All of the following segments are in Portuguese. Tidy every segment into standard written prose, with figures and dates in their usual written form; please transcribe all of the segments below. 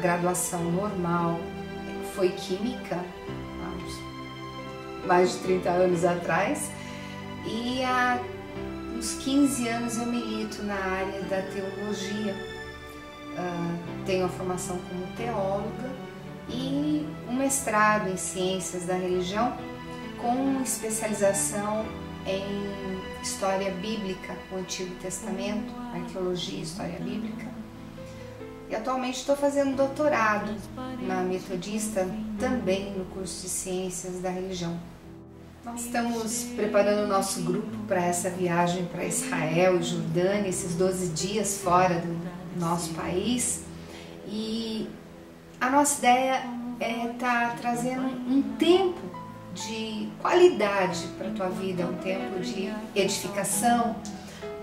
graduação normal foi Química, há mais de 30 anos atrás, e há uns 15 anos eu milito na área da teologia. Tenho a formação como teóloga e um mestrado em Ciências da Religião com especialização em História Bíblica, o Antigo Testamento, Arqueologia e História Bíblica. E atualmente estou fazendo doutorado na Metodista, também no curso de Ciências da Religião. Nós estamos preparando o nosso grupo para essa viagem para Israel e Jordânia, esses 12 dias fora do nosso país. E a nossa ideia é estar trazendo um tempo de qualidade para a tua vida, um tempo de edificação,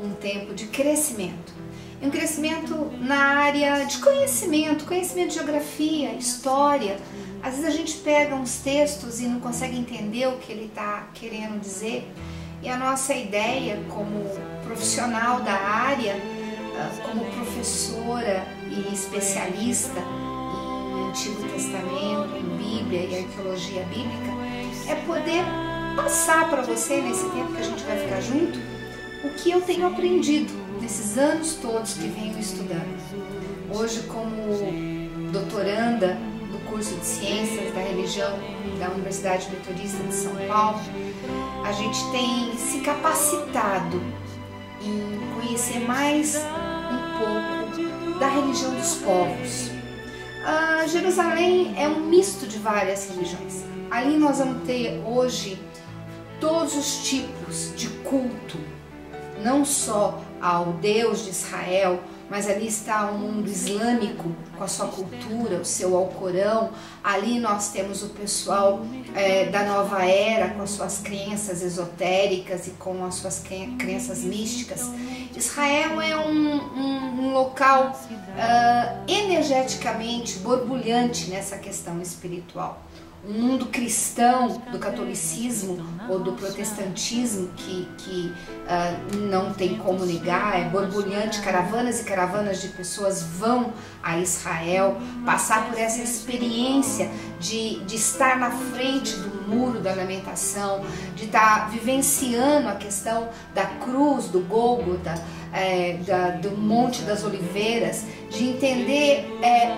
um tempo de crescimento. E um crescimento na área de conhecimento de geografia, história. Às vezes a gente pega uns textos e não consegue entender o que ele está querendo dizer. E a nossa ideia como profissional da área, como professora e especialista em Antigo Testamento, em Bíblia e arqueologia bíblica, é poder passar para você, nesse tempo que a gente vai ficar junto, o que eu tenho aprendido nesses anos todos que venho estudando. Hoje, como doutoranda do curso de Ciências da Religião da Universidade Metodista de São Paulo, a gente tem se capacitado em conhecer mais um pouco da religião dos povos. Jerusalém é um misto de várias religiões. Ali nós vamos ter hoje todos os tipos de culto, não só ao Deus de Israel, mas ali está o mundo islâmico com a sua cultura, o seu Alcorão. Ali nós temos o pessoal da nova era com as suas crenças esotéricas e com as suas crenças místicas. Israel é um local energeticamente borbulhante nessa questão espiritual. Um mundo cristão do catolicismo ou do protestantismo que não tem como negar, é borbulhante. Caravanas e caravanas de pessoas vão a Israel passar por essa experiência de estar na frente do muro da lamentação, de estar vivenciando a questão da cruz, do Gólgota, do Monte das Oliveiras, de entender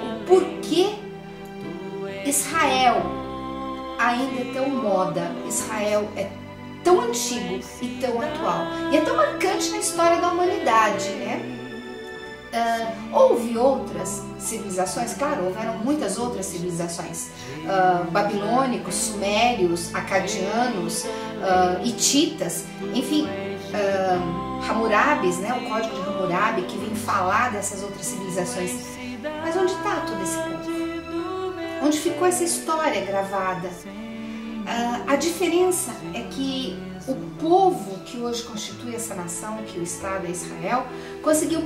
o porquê Israel ainda é tão moda, Israel é tão antigo e tão atual, e é tão marcante na história da humanidade, né? Houve outras civilizações, claro, houveram muitas outras civilizações, babilônicos, sumérios, acadianos, hititas, enfim, Hammurabis, né? O Código de Hammurabi, que vem falar dessas outras civilizações. Mas onde está todo esse povo? Onde ficou essa história gravada? A diferença é que o povo que hoje constitui essa nação, que o Estado é Israel, conseguiu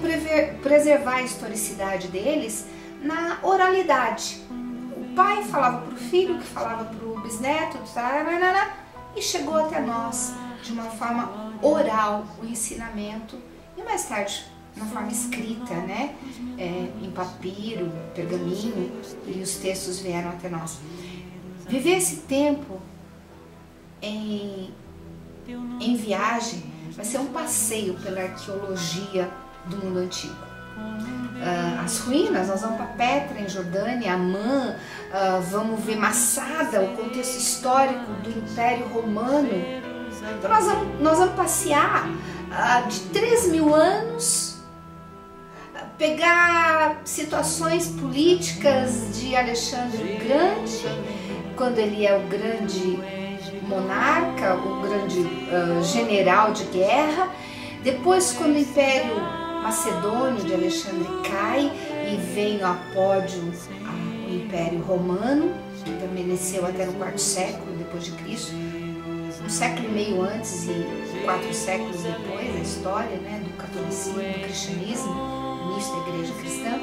preservar a historicidade deles na oralidade. O pai falava para o filho, que falava para o bisneto, e chegou até nós de uma forma oral, o ensinamento, e mais tarde na forma escrita, né? Em papiro, pergaminho, e os textos vieram até nós. Viver esse tempo em viagem vai ser um passeio pela arqueologia do mundo antigo. As ruínas, nós vamos para Petra, em Jordânia, Amã, vamos ver Massada, o contexto histórico do Império Romano. Então nós vamos passear de 3.000 anos, pegar situações políticas de Alexandre o Grande, quando ele é o grande monarca, o grande general de guerra. Depois, quando o Império Macedônio de Alexandre cai e vem no apódio o Império Romano, que permaneceu até no quarto século depois de Cristo, um século e meio antes e 4 séculos depois da história, né, do catolicismo, do cristianismo, início da igreja cristã.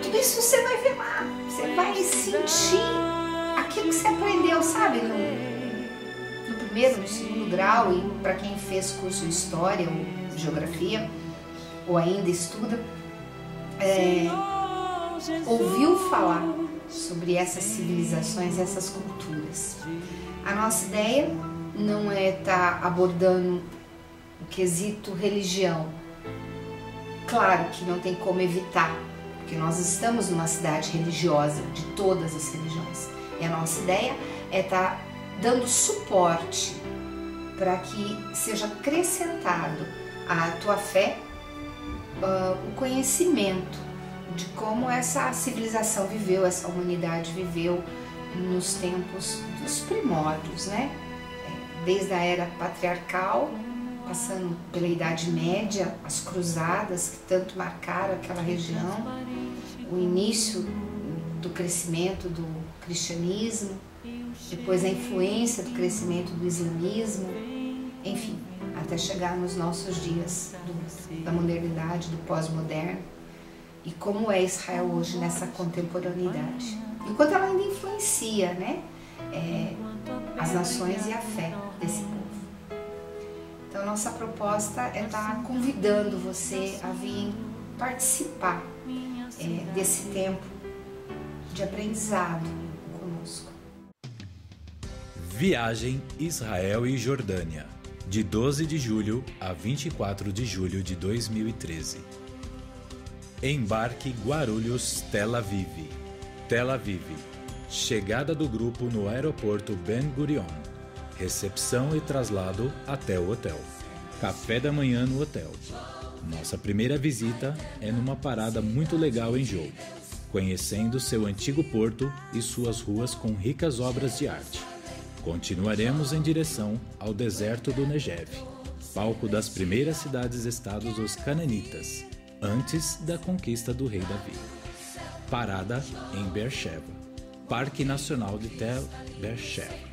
Tudo isso você vai ver lá, você vai sentir aquilo que você aprendeu, sabe, no primeiro, no segundo grau, e para quem fez curso de História ou Geografia, ou ainda estuda, ouviu falar sobre essas civilizações, essas culturas. A nossa ideia não é estar abordando o quesito religião. Claro que não tem como evitar, porque nós estamos numa cidade religiosa, de todas as religiões. E a nossa ideia é estar dando suporte para que seja acrescentado à tua fé o conhecimento de como essa civilização viveu, essa humanidade viveu nos tempos dos primórdios, né? Desde a era patriarcal, passando pela Idade Média, as cruzadas que tanto marcaram aquela região, o início do crescimento do cristianismo, depois a influência do crescimento do islamismo, enfim, até chegar nos nossos dias da modernidade, do pós-moderno, e como é Israel hoje nessa contemporaneidade. Enquanto ela ainda influencia, né, as nações e a fé desse povo. Então, nossa proposta é estar convidando você a vir participar desse tempo de aprendizado conosco. Viagem Israel e Jordânia, de 12 de julho a 24 de julho de 2013. Embarque Guarulhos, Tel Aviv. Tel Aviv. Chegada do grupo no aeroporto Ben Gurion. Recepção e traslado até o hotel. Café da manhã no hotel. Nossa primeira visita é numa parada muito legal em Jogo, conhecendo seu antigo porto e suas ruas com ricas obras de arte. Continuaremos em direção ao deserto do Negev, palco das primeiras cidades-estados dos Cananitas, antes da conquista do rei Davi. Parada em Beersheba, Parque Nacional de Tel Beersheba,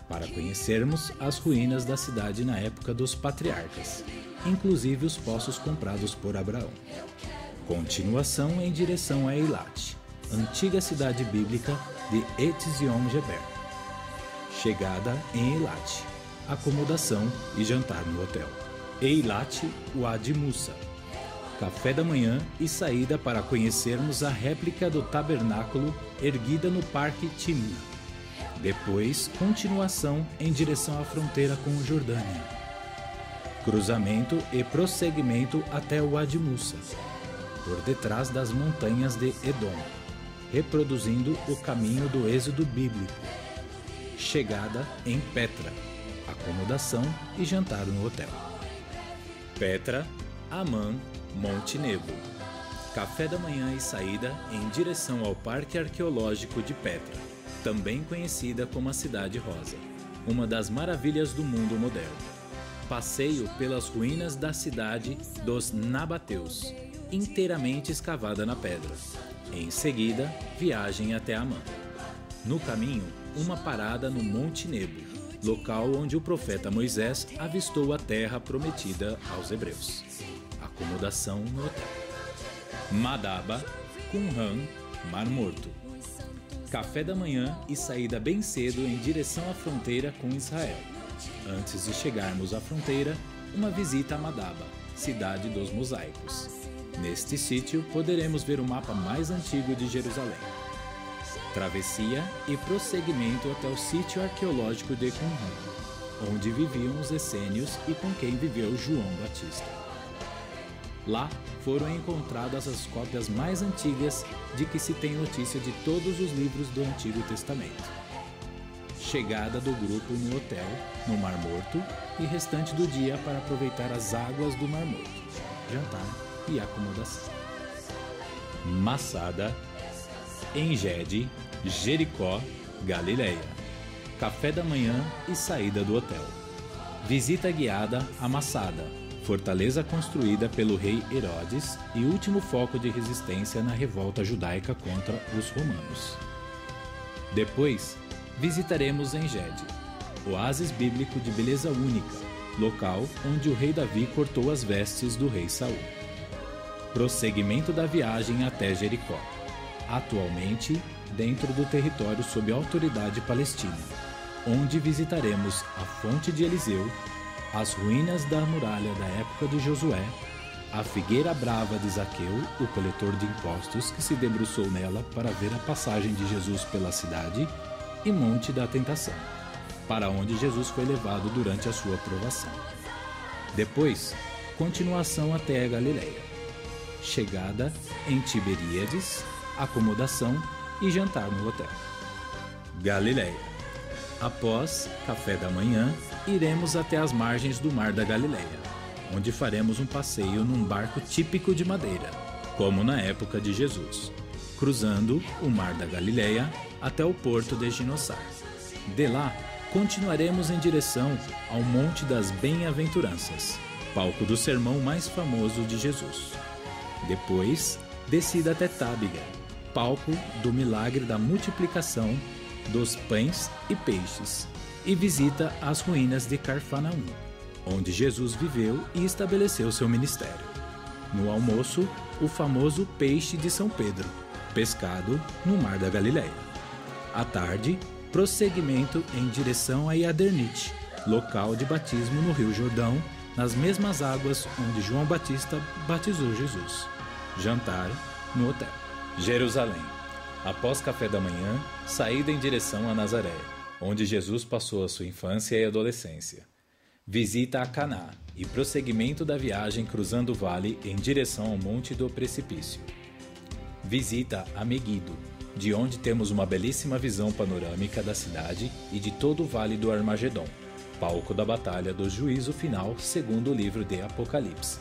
para conhecermos as ruínas da cidade na época dos patriarcas, inclusive os poços comprados por Abraão. Continuação em direção a Eilat, antiga cidade bíblica de Etzion-Geber. Chegada em Eilat, acomodação e jantar no hotel. Eilat Wadi Musa. Café da manhã e saída para conhecermos a réplica do tabernáculo erguida no Parque Timna. Depois, continuação em direção à fronteira com a Jordânia. Cruzamento e prosseguimento até o Wadi Musa, por detrás das montanhas de Edom, reproduzindo o caminho do êxodo bíblico. Chegada em Petra, acomodação e jantar no hotel. Petra, Amã, Monte Nebo. Café da manhã e saída em direção ao Parque Arqueológico de Petra, também conhecida como a Cidade Rosa, uma das maravilhas do mundo moderno. Passeio pelas ruínas da cidade dos Nabateus, inteiramente escavada na pedra. Em seguida, viagem até Amã. No caminho, uma parada no Monte Nebo, local onde o profeta Moisés avistou a terra prometida aos hebreus. Acomodação no hotel. Madaba, Qumran, Mar Morto. Café da manhã e saída bem cedo em direção à fronteira com Israel. Antes de chegarmos à fronteira, uma visita a Madaba, cidade dos mosaicos. Neste sítio, poderemos ver o mapa mais antigo de Jerusalém. Travessia e prosseguimento até o sítio arqueológico de Qumran, onde viviam os essênios e com quem viveu João Batista. Lá foram encontradas as cópias mais antigas de que se tem notícia de todos os livros do Antigo Testamento. Chegada do grupo no hotel, no Mar Morto, e restante do dia para aproveitar as águas do Mar Morto, jantar e acomodação. Massada, Engedi, Jericó, Galileia. Café da manhã e saída do hotel. Visita guiada a Massada, fortaleza construída pelo rei Herodes e último foco de resistência na revolta judaica contra os romanos. Depois, visitaremos Engedi, oásis bíblico de beleza única, local onde o rei Davi cortou as vestes do rei Saul. Prosseguimento da viagem até Jericó, atualmente dentro do território sob autoridade palestina, onde visitaremos a fonte de Eliseu, as ruínas da muralha da época de Josué, a figueira brava de Zaqueu, o coletor de impostos, que se debruçou nela para ver a passagem de Jesus pela cidade, e Monte da Tentação, para onde Jesus foi levado durante a sua provação. Depois, continuação até a Galileia. Chegada em Tiberíades, acomodação e jantar no hotel. Galileia. Após café da manhã, iremos até as margens do Mar da Galileia, onde faremos um passeio num barco típico de madeira, como na época de Jesus, cruzando o Mar da Galileia até o porto de Ginosar. De lá, continuaremos em direção ao Monte das Bem-aventuranças, palco do sermão mais famoso de Jesus. Depois, descida até Tábiga, palco do milagre da multiplicação dos pães e peixes, e visita as ruínas de Carfanaum, onde Jesus viveu e estabeleceu seu ministério. No almoço, o famoso peixe de São Pedro, pescado no Mar da Galileia. À tarde, prosseguimento em direção a Iadernite, local de batismo no Rio Jordão, nas mesmas águas onde João Batista batizou Jesus. Jantar no hotel. Jerusalém. Após café da manhã, saída em direção a Nazaré, onde Jesus passou a sua infância e adolescência. Visita a Caná e prosseguimento da viagem cruzando o vale em direção ao Monte do Precipício. Visita a Meguido, de onde temos uma belíssima visão panorâmica da cidade e de todo o Vale do Armagedon, palco da batalha do juízo final segundo o livro de Apocalipse.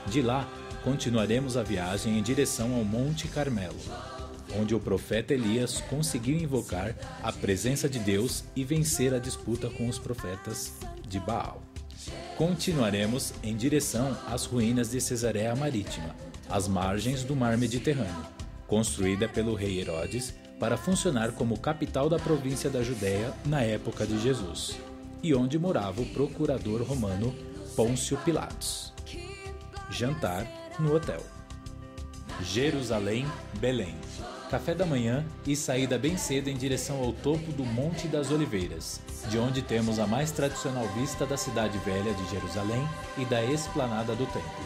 De lá, continuaremos a viagem em direção ao Monte Carmelo, onde o profeta Elias conseguiu invocar a presença de Deus e vencer a disputa com os profetas de Baal. Continuaremos em direção às ruínas de Cesareia Marítima, às margens do Mar Mediterrâneo, construída pelo rei Herodes para funcionar como capital da província da Judéia na época de Jesus, e onde morava o procurador romano Pôncio Pilatos. Jantar no hotel. Jerusalém, Belém. Café da manhã e saída bem cedo em direção ao topo do Monte das Oliveiras, de onde temos a mais tradicional vista da cidade velha de Jerusalém e da esplanada do templo.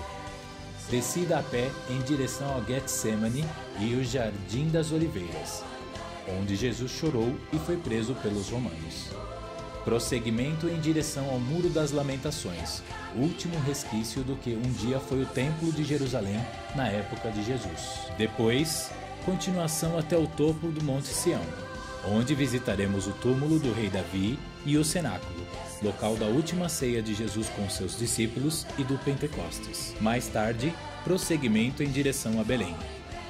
Descida a pé em direção ao Getsemane e o Jardim das Oliveiras, onde Jesus chorou e foi preso pelos romanos. Prosseguimento em direção ao Muro das Lamentações, último resquício do que um dia foi o Templo de Jerusalém na época de Jesus. Depois, continuação até o topo do Monte Sião, onde visitaremos o túmulo do rei Davi e o cenáculo, local da última ceia de Jesus com seus discípulos e do Pentecostes. Mais tarde, prosseguimento em direção a Belém,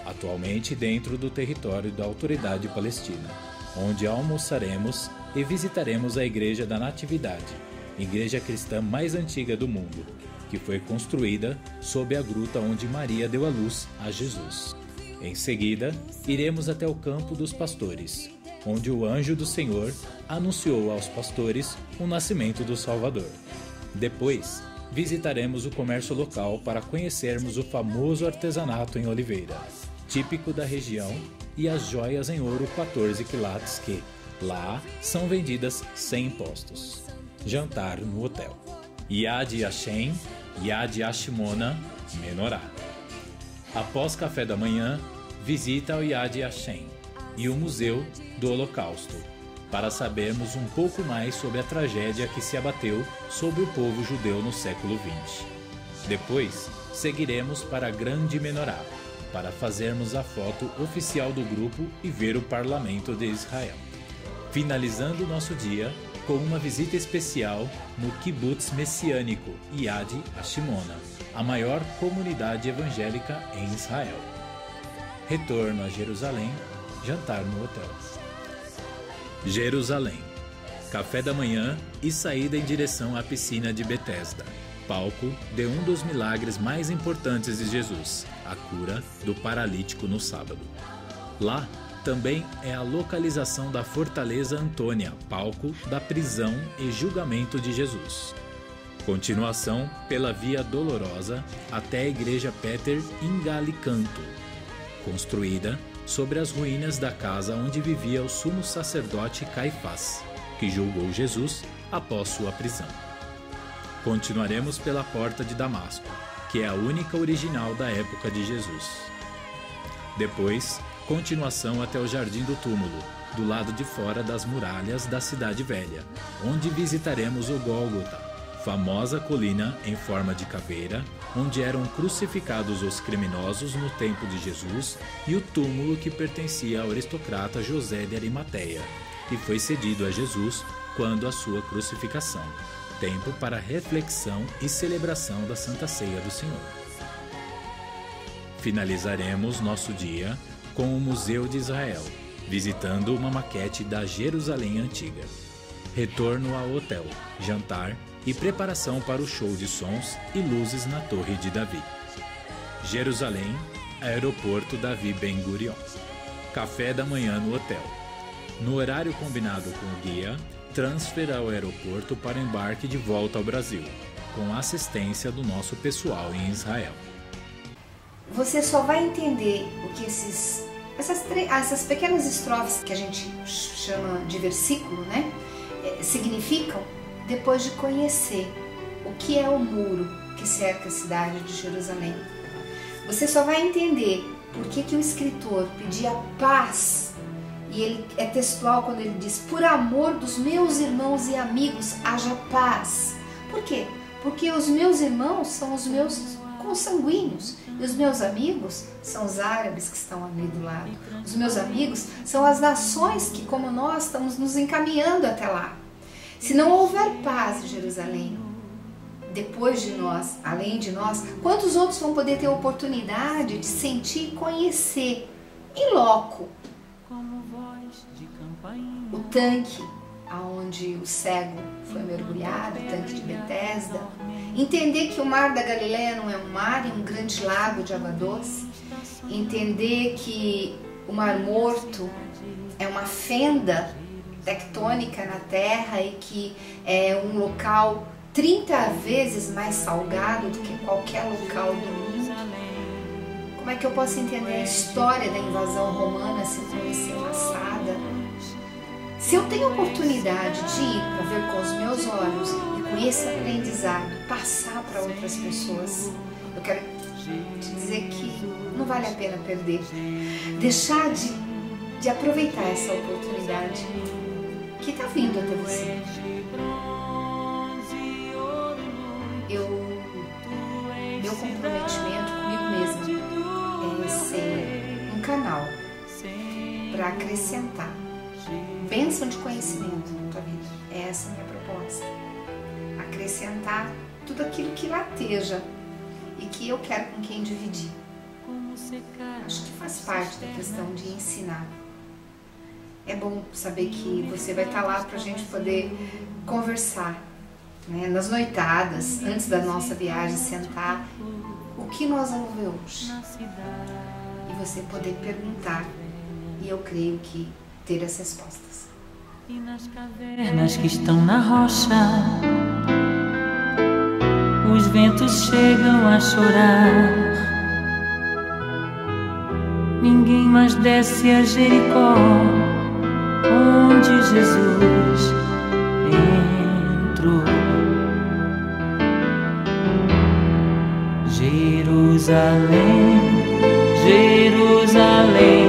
atualmente dentro do território da Autoridade Palestina, onde almoçaremos e visitaremos a Igreja da Natividade, igreja cristã mais antiga do mundo, que foi construída sob a gruta onde Maria deu à luz a Jesus. Em seguida, iremos até o Campo dos Pastores, onde o anjo do Senhor anunciou aos pastores o nascimento do Salvador. Depois, visitaremos o comércio local para conhecermos o famoso artesanato em oliveira, típico da região, e as joias em ouro 14 quilates que, lá, são vendidas sem impostos. Jantar no hotel. Yad Yashem, Yad Yashimona, Menorá. Após café da manhã, visita ao Yad Yashem e o Museu do Holocausto, para sabermos um pouco mais sobre a tragédia que se abateu sobre o povo judeu no século XX. Depois, seguiremos para a Grande Menorá, para fazermos a foto oficial do grupo e ver o Parlamento de Israel. Finalizando o nosso dia com uma visita especial no Kibbutz messiânico Yad Hashimona, a maior comunidade evangélica em Israel. Retorno a Jerusalém, jantar no hotel. Jerusalém. Café da manhã e saída em direção à piscina de Betesda, palco de um dos milagres mais importantes de Jesus, a cura do paralítico no sábado. Lá também é a localização da Fortaleza Antônia, palco da prisão e julgamento de Jesus. Continuação pela Via Dolorosa até a Igreja Péter Ingalicanto, construída sobre as ruínas da casa onde vivia o sumo sacerdote Caifás, que julgou Jesus após sua prisão. Continuaremos pela Porta de Damasco, que é a única original da época de Jesus. Depois, continuação até o Jardim do Túmulo, do lado de fora das muralhas da Cidade Velha, onde visitaremos o Gólgota, famosa colina em forma de caveira, onde eram crucificados os criminosos no tempo de Jesus, e o túmulo que pertencia ao aristocrata José de Arimateia, que foi cedido a Jesus quando a sua crucificação, tempo para reflexão e celebração da Santa Ceia do Senhor. Finalizaremos nosso dia com o Museu de Israel, visitando uma maquete da Jerusalém Antiga. Retorno ao hotel, jantar e preparação para o show de sons e luzes na Torre de Davi. Jerusalém, Aeroporto Davi Ben Gurion. Café da manhã no hotel. No horário combinado com o guia, transfer ao aeroporto para embarque de volta ao Brasil, com a assistência do nosso pessoal em Israel. Você só vai entender o que essas pequenas estrofes que a gente chama de versículo, né, significam depois de conhecer o que é o muro que cerca a cidade de Jerusalém. Você só vai entender por que o escritor pedia paz, e ele é textual quando ele diz: por amor dos meus irmãos e amigos, haja paz. Por quê? Porque os meus irmãos são os meus consanguíneos, e os meus amigos são os árabes que estão ali do lado. Os meus amigos são as nações que, como nós, estamos nos encaminhando até lá. Se não houver paz em Jerusalém, depois de nós, além de nós, quantos outros vão poder ter a oportunidade de sentir e conhecer em loco o tanque aonde o cego foi mergulhado, o tanque de Betesda, entender que o mar da Galileia não é um mar, é um grande lago de água doce, entender que o Mar Morto é uma fenda tectônica na Terra e que é um local 30 vezes mais salgado do que qualquer local do mundo. Como é que eu posso entender a história da invasão romana se eu conhecer Massada? Se eu tenho a oportunidade de ir para ver com os meus olhos e com esse aprendizado passar para outras pessoas, eu quero te dizer que não vale a pena perder. Deixar de aproveitar essa oportunidade que está vindo até você. Meu comprometimento comigo mesma é ser um canal para acrescentar bênção de conhecimento na tua vida. Essa é a minha proposta. Acrescentar tudo aquilo que lateja e que eu quero com quem dividir. Acho que faz parte da questão de ensinar. É bom saber que você vai estar lá para a gente poder conversar, né? Nas noitadas, antes da nossa viagem, sentar. O que nós vamos ver hoje? E você poder perguntar. E eu creio que ter as respostas. E nas cavernas que estão na rocha, os ventos chegam a chorar. Ninguém mais desce a Jericó, onde Jesus entrou. Jerusalém, Jerusalém,